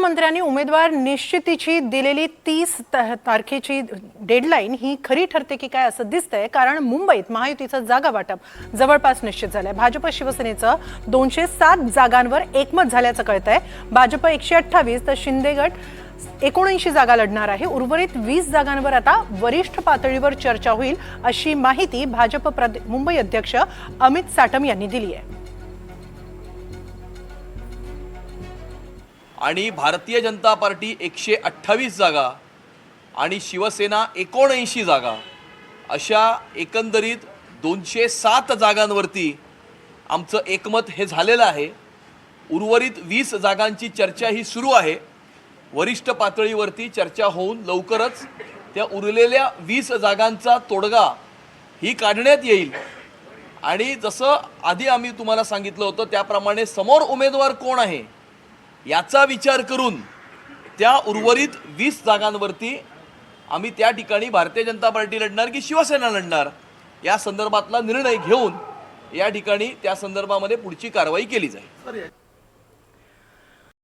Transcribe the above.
मुख्यमंत्र्यांनी उमेदवार निश्चितीची दिलेली 30 तारखेची डेडलाईन ही खरी ठरते की काय असं दिसतंय, कारण मुंबईत महायुतीचं जागा वाटप जवळपास निश्चित झालंय। भाजप शिवसेनेचं 207 जागांवर एकमत झाल्याचं कळतंय। भाजप 128 तर शिंदे गट 79 जागा लढणार आहे। उर्वरित 20 जागांवर आता वरिष्ठ पातळीवर चर्चा होईल, अशी माहिती भाजप मुंबई अध्यक्ष अमित साटम यांनी दिली आहे। आणि भारतीय जनता पार्टी 128 जागा आणि शिवसेना 79 जागा अशा एकंदरीत 207 जागांवरती आमचं एकमत हे झालेलं आहे। उर्वरित 20 जागांची चर्चा ही सुरू आहे। वरिष्ठ पातळीवरती चर्चा होऊन लवकरच त्या उरलेल्या 20 जागांचा तोडगा ही काढण्यात येईल। आणि जसं आधी आम्ही तुम्हाला सांगितलं होतं त्याप्रमाणे समोर उमेदवार कोण आहे याचा विचार करून त्या उर्वरित 20 जागांवरती आम्ही त्या ठिकाणी भारतीय जनता पार्टी लढणार की शिवसेना लढणार या संदर्भातला निर्णय घेऊन या ठिकाणी त्या संदर्भामध्ये पुढची कारवाई केली जाईल।